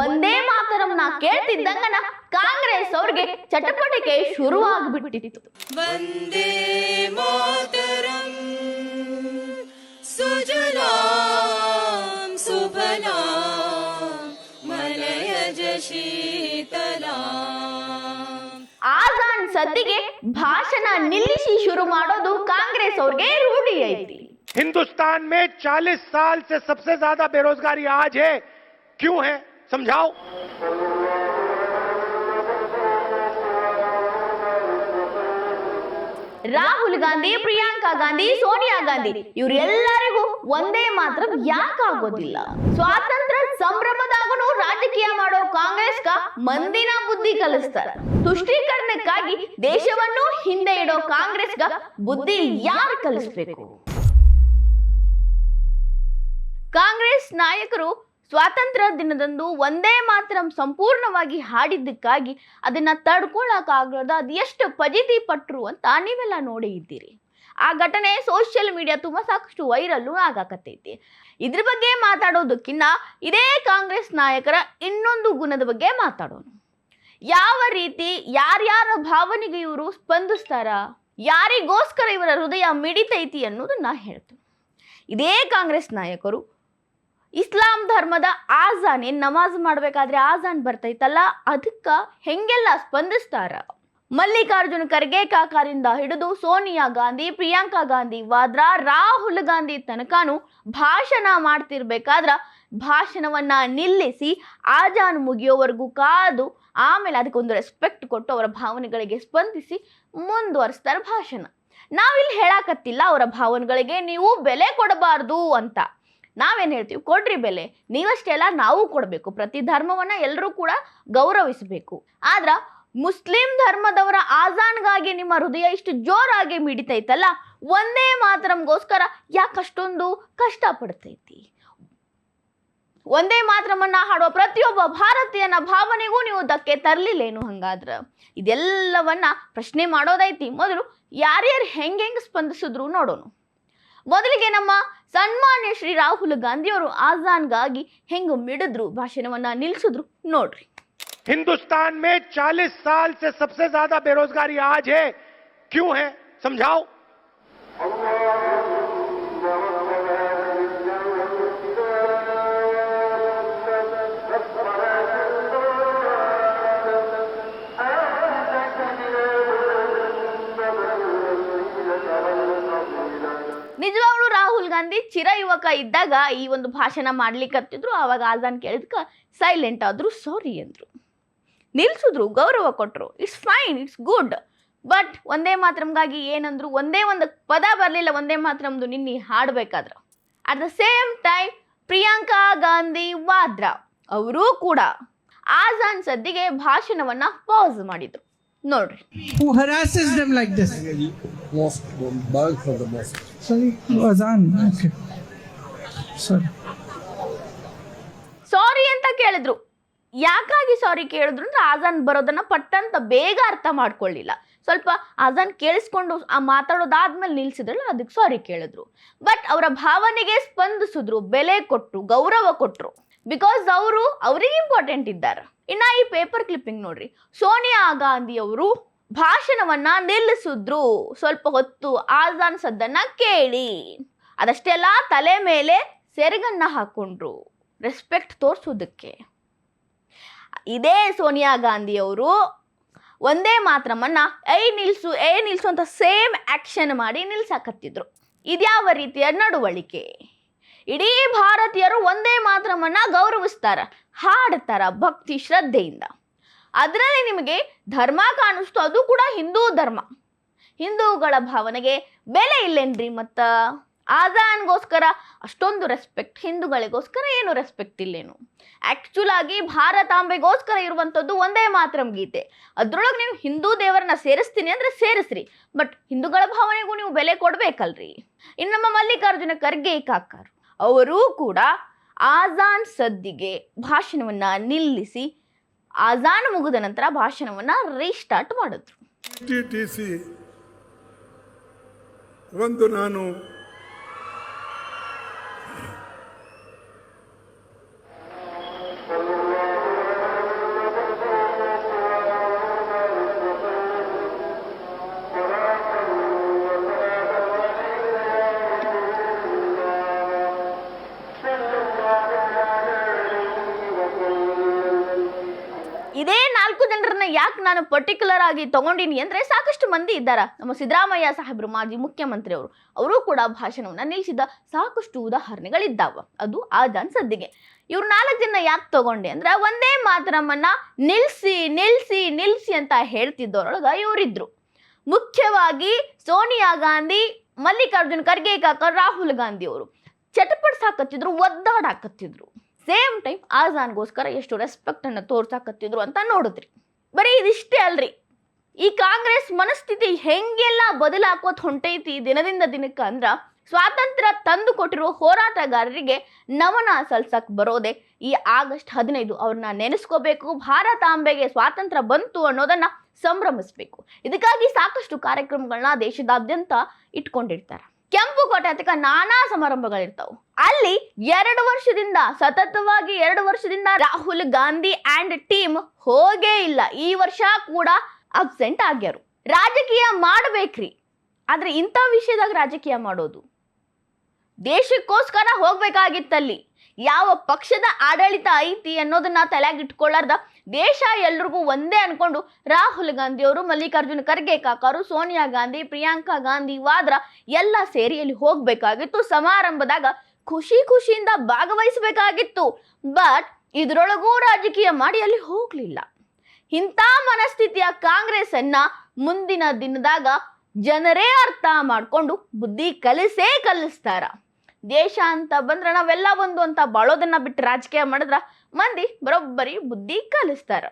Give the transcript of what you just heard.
ಒಂದೇ ಮಾತರಂನ ಕೇಳ್ತಿದ್ದಂಗನ ಕಾಂಗ್ರೆಸ್ ಅವ್ರಿಗೆ ಚಟಪಟಿಕೆ ಶುರುವಾಗ್ಬಿಟ್ಟಿತ್ತು. ವಂದೇ ಮಾತರಂ ಸುಜಲಾಂ ಸುಫಲಾಂ ಮಲಯಜ ಶೀತಲಾಂ. ಆಜಾನ್ ಸದ್ದಿಗೆ ಭಾಷಣ ನಿಲ್ಲಿಸಿ ಶುರು ಮಾಡೋದು ಕಾಂಗ್ರೆಸ್ ಅವ್ರಿಗೆ ರೂಢಿ ಐತಿ. हिंदुस्तान में 40 साल से सबसे ज्यादा बेरोजगारी आज है, क्यों है समझाओ। ರಾಹುಲ್ ಗಾಂಧಿ, ಪ್ರಿಯಾಂಕಾ ಗಾಂಧಿ, ಸೋನಿಯಾ ಗಾಂಧಿ ಇವರೆಲ್ಲರಿಗೂ ಒಂದೇ ಮಾತ್ರ ಯಾಕಾಗೋದಿಲ್ಲ? ಸ್ವಾತಂತ್ರ್ಯ ಸಂಭ್ರಮದಾಗನು ರಾಜಕೀಯ ಮಾಡೋ ಕಾಂಗ್ರೆಸ್ಗ ಮಂದಿನ ಬುದ್ಧಿ ಕಲಿಸ್ತಾರ. ತುಷ್ಟೀಕರಣಕ್ಕಾಗಿ ದೇಶವನ್ನು ಹಿಂದೆ ಇಡೋ ಕಾಂಗ್ರೆಸ್ಗ ಬುದ್ಧಿ ಯಾರು ಕಲಿಸ್ಬೇಕು? ಕಾಂಗ್ರೆಸ್ ನಾಯಕರು ಸ್ವಾತಂತ್ರ್ಯ ದಿನದಂದು ಒಂದೇ ಮಾತ್ರ ಸಂಪೂರ್ಣವಾಗಿ ಹಾಡಿದ್ದಕ್ಕಾಗಿ ಅದನ್ನ ತಡ್ಕೊಳಕ್ಕಾಗದ ಅದೆಷ್ಟು ಫಜೀತಿ ಪಟ್ರು ಅಂತ ನೀವೆಲ್ಲ ನೋಡಿ ಇದ್ದೀರಿ. ಆ ಘಟನೆ ಸೋಷಿಯಲ್ ಮೀಡಿಯಾ ತುಂಬಾ ಸಾಕಷ್ಟು ವೈರಲ್ಲು ಆಗಾಕತ್ತೈತಿ. ಇದ್ರ ಬಗ್ಗೆ ಮಾತಾಡೋದಕ್ಕಿಂತ ಇದೇ ಕಾಂಗ್ರೆಸ್ ನಾಯಕರ ಇನ್ನೊಂದು ಗುಣದ ಬಗ್ಗೆ ಮಾತಾಡೋಣ. ಯಾವ ರೀತಿ ಯಾರ್ಯಾರ ಭಾವನೆಗೆ ಇವರು ಸ್ಪಂದಿಸ್ತಾರ, ಯಾರಿಗೋಸ್ಕರ ಇವರ ಹೃದಯ ಮಿಡಿತೈತಿ ಅನ್ನೋದನ್ನ ಹೇಳ್ತೀನಿ. ಇದೇ ಕಾಂಗ್ರೆಸ್ ನಾಯಕರು ಇಸ್ಲಾಂ ಧರ್ಮದ ಆಜಾನ್ ನಮಾಜ್ ಮಾಡ್ಬೇಕಾದ್ರೆ ಆಜಾನ್ ಬರ್ತೈತಲ್ಲ, ಅದಕ್ಕ ಹೆಂಗೆಲ್ಲ ಸ್ಪಂದಿಸ್ತಾರ. ಮಲ್ಲಿಕಾರ್ಜುನ್ ಖರ್ಗೆ ಕಾಕಾರಿಂದ ಹಿಡಿದು ಸೋನಿಯಾ ಗಾಂಧಿ, ಪ್ರಿಯಾಂಕಾ ಗಾಂಧಿ, ವಾದ್ರಾ, ರಾಹುಲ್ ಗಾಂಧಿ ತನಕನೂ ಭಾಷಣ ಮಾಡ್ತಿರ್ಬೇಕಾದ್ರ ಭಾಷಣವನ್ನ ನಿಲ್ಲಿಸಿ ಆಜಾನ್ ಮುಗಿಯೋವರೆಗೂ ಕಾದು ಆಮೇಲೆ ಅದಕ್ಕೊಂದು ರೆಸ್ಪೆಕ್ಟ್ ಕೊಟ್ಟು ಅವರ ಭಾವನೆಗಳಿಗೆ ಸ್ಪಂದಿಸಿ ಮುಂದುವರಿಸ್ತಾರೆ ಭಾಷಣ. ನಾವಿಲ್ಲಿ ಹೇಳಾಕತ್ತಿಲ್ಲ ಅವರ ಭಾವನೆಗಳಿಗೆ ನೀವು ಬೆಲೆ ಕೊಡಬಾರ್ದು ಅಂತ. ನಾವೇನು ಹೇಳ್ತೀವಿ, ಕೊಡ್ರಿ ಬೆಲೆ, ನೀವಷ್ಟೇ ಅಲ್ಲ ನಾವು ಕೊಡಬೇಕು. ಪ್ರತಿ ಧರ್ಮವನ್ನ ಎಲ್ಲರೂ ಕೂಡ ಗೌರವಿಸಬೇಕು. ಆದ್ರ ಮುಸ್ಲಿಂ ಧರ್ಮದವರ ಆಜಾನ್ಗಾಗಿ ನಿಮ್ಮ ಹೃದಯ ಇಷ್ಟು ಜೋರಾಗಿ ಮಿಡಿತೈತಲ್ಲ, ಒಂದೇ ಮಾತರಂಗೋಸ್ಕರ ಯಾಕಷ್ಟೊಂದು ಕಷ್ಟ ಪಡ್ತೈತಿ? ಒಂದೇ ಮಾತ್ರಮನ್ನ ಹಾಡುವ ಪ್ರತಿಯೊಬ್ಬ ಭಾರತೀಯನ ಭಾವನೆಗೂ ನೀವು ಧಕ್ಕೆ ತರಲಿಲ್ಲೇನು? ಹಂಗಾದ್ರ ಇದೆಲ್ಲವನ್ನ ಪ್ರಶ್ನೆ ಮಾಡೋದೈತಿ. ಮೊದಲು ಯಾರ್ಯಾರು ಹೆಂಗೆ ಸ್ಪಂದಿಸಿದ್ರು ನೋಡೋಣ. ಮೊದಲಿಗೆ ನಮ್ಮ ಸನ್ಮಾನ್ಯ ಶ್ರೀ ರಾಹುಲ್ ಗಾಂಧಿ ಅವರು ಆಜಾನ್ಗಾಗಿ ಹೆಂಗ ಮಿಡಿದ್ರು, ಭಾಷಣವನ್ನ ನಿಲ್ಸಿದ್ರು ನೋಡ್ರಿ. हिंदुस्तान में 40 साल से सबसे ज्यादा बेरोजगारी आज है, क्यों है समझाओ। ನಿಜವಾಗ್ಲೂ ರಾಹುಲ್ ಗಾಂಧಿ ಚಿರ ಯುವಕ ಇದ್ದಾಗ ಈ ಒಂದು ಭಾಷಣ ಮಾಡ್ಲಿಕ್ಕತ್ತಿದ್ರು. ಆವಾಗ ಆಜಾನ್ ಕೇಳಿದ್ಕ ಸೈಲೆಂಟ್ ಆದ್ರು, ಸಾರಿ ಅಂದ್ರು, ನಿಲ್ಸಿದ್ರು, ಗೌರವ ಕೊಟ್ರು. It's fine, it's good. But ಒಂದೇ ಮಾತ್ರಮ್ಗಾಗಿ ಏನಂದ್ರು, ಒಂದೇ ಒಂದು ಪದ ಬರಲಿಲ್ಲ ಒಂದೇ ಮಾತ್ರಮ್ದು ನಿನ್ನೆ ಹಾಡ್ಬೇಕಾದ್ರ. At the same time Priyanka Gandhi, Vadra ಅವರೂ ಕೂಡ ಆಜಾನ್ ಸದ್ದಿಗೆ ಭಾಷಣವನ್ನ ಪಾಸ್ ಮಾಡಿದ್ರು ನೋಡ್ರಿ. Who harasses them like this? Mosque, bulk of the mosque. Sorry, Azan. Okay. Sorry. ಸಾರಿ ಅಂತ ಕೇಳಿದ್ರು. ಯಾಕಾಗಿ ಸಾರಿ ಕೇಳಿದ್ರು ಅಂದ್ರೆ ಆಜಾನ್ ಬರೋದನ್ನ ಪಟ್ಟಂತ ಬೇಗ ಅರ್ಥ ಮಾಡ್ಕೊಳ್ಳಿಲ್ಲ. ಸ್ವಲ್ಪ ಆಜಾನ್ ಕೇಳಿಸ್ಕೊಂಡು ಆ ಮಾತಾಡೋದಾದ್ಮೇಲೆ ನಿಲ್ಸಿದ್ರಲ್ಲ, ಅದಕ್ಕೆ ಸಾರಿ ಕೇಳಿದ್ರು. ಬಟ್ ಅವರ ಭಾವನೆಗೆ ಸ್ಪಂದಿಸಿದ್ರು, ಬೆಲೆ ಕೊಟ್ರು, ಗೌರವ ಕೊಟ್ರು. ಬಿಕಾಸ್ ಅವ್ರಿಗೆ ಇಂಪಾರ್ಟೆಂಟ್ ಇದ್ದಾರೆ. ಇನ್ನ ಈ ಪೇಪರ್ ಕ್ಲಿಪ್ಪಿಂಗ್ ನೋಡ್ರಿ. ಸೋನಿಯಾ ಗಾಂಧಿ ಅವರು ಭಾಷಣವನ್ನ ನಿಲ್ಲಿಸಿದ್ರು. ಸ್ವಲ್ಪ ಹೊತ್ತು ಆಜಾನ್ ಸದ್ದನ್ನ ಕೇಳಿ, ಅದಷ್ಟೇ ಅಲ್ಲ ತಲೆ ಮೇಲೆ ಸೆರಗನ್ನ ಹಾಕೊಂಡ್ರು ರೆಸ್ಪೆಕ್ಟ್ ತೋರಿಸೋದಕ್ಕೆ. ಇದೇ ಸೋನಿಯಾ ಗಾಂಧಿ ಅವರು ಒಂದೇ ಮಾತ್ರಮನ್ನ ನಿಲ್ಸು ಅಂತ ಸೇಮ್ ಆಕ್ಷನ್ ಮಾಡಿ ನಿಲ್ಸಾಕತ್ತಿದ್ರು. ಇದ್ಯಾವ ರೀತಿಯ ನಡವಳಿಕೆ? ಇಡೀ ಭಾರತೀಯರು ಒಂದೇ ಮಾತ್ರಮನ್ನ ಗೌರವಿಸ್ತಾರ, ಹಾಡ್ತಾರ ಭಕ್ತಿ ಶ್ರದ್ಧೆಯಿಂದ. ಅದರಲ್ಲಿ ನಿಮಗೆ ಧರ್ಮ ಕಾಣಿಸ್ತು, ಅದು ಕೂಡ ಹಿಂದೂ ಧರ್ಮ. ಹಿಂದೂಗಳ ಭಾವನೆಗೆ ಬೆಲೆ ಇಲ್ಲೇನ್ರಿ? ಮತ್ತ ಆಜಾನ್ಗೋಸ್ಕರ ಅಷ್ಟೊಂದು ರೆಸ್ಪೆಕ್ಟ್, ಹಿಂದೂಗಳಿಗೋಸ್ಕರ ಏನು ರೆಸ್ಪೆಕ್ಟ್ ಇಲ್ಲೇನು? ಆಕ್ಚುಲ್ ಆಗಿ ಭಾರತಾಂಬೆಗೋಸ್ಕರ ಇರುವಂಥದ್ದು ಒಂದೇ ಮಾತ್ರಂ ಗೀತೆ. ಅದ್ರೊಳಗೆ ನೀವು ಹಿಂದೂ ದೇವರನ್ನ ಸೇರಿಸ್ತೀನಿ ಅಂದ್ರೆ ಸೇರಿಸ್ರಿ, ಬಟ್ ಹಿಂದೂಗಳ ಭಾವನೆಗೂ ನೀವು ಬೆಲೆ ಕೊಡ್ಬೇಕಲ್ರಿ. ಇನ್ನು ನಮ್ಮ ಮಲ್ಲಿಕಾರ್ಜುನ ಖರ್ಗೆ ಕಾಕಾರು ಅವರೂ ಕೂಡ ಆಜಾನ್ ಸದ್ದಿಗೆ ಭಾಷಣವನ್ನ ನಿಲ್ಲಿಸಿ ಆಜಾನ್ ಮುಗಿದ ನಂತರ ಭಾಷಣವನ್ನ ರೀಸ್ಟಾರ್ಟ್ ಮಾಡಿದ್ರು. ಟಿಟಿಸಿ ಒಂದು ನಾನು ಇದೇ 4 ಜನರನ್ನ ಯಾಕೆ ನಾನು ಪರ್ಟಿಕ್ಯುಲರ್ ಆಗಿ ತಗೊಂಡಿನಿ ಅಂದ್ರೆ ಸಾಕಷ್ಟು ಮಂದಿ ಇದ್ದಾರ. ನಮ್ಮ ಸಿದ್ದರಾಮಯ್ಯ ಸಾಹೇಬರು ಮಾಜಿ ಮುಖ್ಯಮಂತ್ರಿ ಅವರು ಕೂಡ ಭಾಷಣವನ್ನ ನಿಲ್ಲಿಸಿದ ಸಾಕಷ್ಟು ಉದಾಹರಣೆಗಳಿದ್ದಾವ. ಅದು ಆಜಾನ್ ಸದ್ದಿಗೆ. ಇವ್ರು 4 ಜನ ಯಾಕೆ ತಗೊಂಡೆ ಅಂದ್ರೆ ಒಂದೇ ಮಾತರಮ್ಮನ್ನ ನಿಲ್ಸಿ ನಿಲ್ಸಿ ನಿಲ್ಸಿ ಅಂತ ಹೇಳ್ತಿದ್ದವರೊಳಗ ಇವರಿದ್ರು. ಮುಖ್ಯವಾಗಿ ಸೋನಿಯಾ ಗಾಂಧಿ, ಮಲ್ಲಿಕಾರ್ಜುನ್ ಖರ್ಗೆ ಕಾಕ, ರಾಹುಲ್ ಗಾಂಧಿ ಅವರು ಚಟಪಡಿಸಾಕತ್ತಿದ್ರು, ಒದ್ದಾಡಾಕತ್ತಿದ್ರು. ಸೇಮ್ ಟೈಮ್ ಆಜಾನ್ಗೋಸ್ಕರ ಎಷ್ಟು ರೆಸ್ಪೆಕ್ಟ್ ಅನ್ನು ತೋರ್ಸಾಕತ್ತಿದ್ರು ಅಂತ ನೋಡಿದ್ರಿ. ಬರೀ ಇದಿಷ್ಟೇ ಅಲ್ರಿ, ಈ ಕಾಂಗ್ರೆಸ್ ಮನಸ್ಥಿತಿ ಹೆಂಗೆಲ್ಲ ಬದಲಾಕೋತ್ ಹೊಂಟೈತಿ ದಿನದಿಂದ ದಿನಕ್ಕೆ ಅಂದ್ರ ಸ್ವಾತಂತ್ರ್ಯ ತಂದು ಕೊಟ್ಟಿರುವ ಹೋರಾಟಗಾರರಿಗೆ ನಮನ ಸಲ್ಸಕ್ ಬರೋದೆ ಈ ಆಗಸ್ಟ್ 15. ಅವ್ರನ್ನ ನೆನೆಸ್ಕೋಬೇಕು, ಭಾರತಾಂಬೆಗೆ ಸ್ವಾತಂತ್ರ್ಯ ಬಂತು ಅನ್ನೋದನ್ನ ಸಂಭ್ರಮಿಸ್ಬೇಕು. ಇದಕ್ಕಾಗಿ ಸಾಕಷ್ಟು ಕಾರ್ಯಕ್ರಮಗಳನ್ನ ದೇಶದಾದ್ಯಂತ ಇಟ್ಕೊಂಡಿರ್ತಾರೆ. ಕೆಂಪುಕೋಟೆ ಹತ್ತಿರ ನಾನಾ ಸಮಾರಂಭಗಳಿರ್ತಾವ. ಅಲ್ಲಿ 2 ವರ್ಷದಿಂದ ಸತತವಾಗಿ 2 ವರ್ಷದಿಂದ ರಾಹುಲ್ ಗಾಂಧಿ ಅಂಡ್ ಟೀಮ್ ಹೋಗೇ ಇಲ್ಲ. ಈ ವರ್ಷ ಕೂಡ ಅಬ್ಸೆಂಟ್ ಆಗ್ಯಾರು. ರಾಜಕೀಯ ಮಾಡ್ಬೇಕ್ರಿ, ಆದ್ರೆ ಇಂಥ ವಿಷಯದಾಗ ರಾಜಕೀಯ ಮಾಡೋದು ದೇಶಕ್ಕೋಸ್ಕರ ಹೋಗ್ಬೇಕಾಗಿತ್ತಲ್ಲಿ. ಯಾವ ಪಕ್ಷದ ಆಡಳಿತ ಐತಿ ಅನ್ನೋದನ್ನ ತಲೆಯಾಗಿಟ್ಕೊಳ್ಳಾರ್ದ ದೇಶ ಎಲ್ರಿಗೂ ಒಂದೇ ಅನ್ಕೊಂಡು ರಾಹುಲ್ ಗಾಂಧಿ ಅವರು, ಮಲ್ಲಿಕಾರ್ಜುನ್ ಖರ್ಗೆ ಕಾಕರು, ಸೋನಿಯಾ ಗಾಂಧಿ, ಪ್ರಿಯಾಂಕಾ ಗಾಂಧಿ ವಾದ್ರಾ ಎಲ್ಲ ಸೇರಿ ಅಲ್ಲಿ ಹೋಗ್ಬೇಕಾಗಿತ್ತು. ಸಮಾರಂಭದಾಗ ಖುಷಿಯಿಂದ ಭಾಗವಹಿಸಬೇಕಾಗಿತ್ತು. ಬಟ್ ಇದ್ರೊಳಗೂ ರಾಜಕೀಯ ಮಾಡಿ ಅಲ್ಲಿ ಹೋಗ್ಲಿಲ್ಲ. ಇಂಥ ಮನಸ್ಥಿತಿಯ ಕಾಂಗ್ರೆಸ್ ಅನ್ನ ಮುಂದಿನ ದಿನದಾಗ ಜನರೇ ಅರ್ಥ ಮಾಡ್ಕೊಂಡು ಬುದ್ಧಿ ಕಲಿಸ್ತಾರ. ದೇಶ ಅಂತ ಬಂದ್ರೆ ನಾವೆಲ್ಲ ಒಂದು ಅಂತ ಬಾಳೋದನ್ನ ಬಿಟ್ಟು ರಾಜಕೀಯ ಮಾಡಿದ್ರ ಮಂದಿ ಬರೋಬ್ಬರಿ ಬುದ್ಧಿ ಕಲಿಸ್ತಾರ.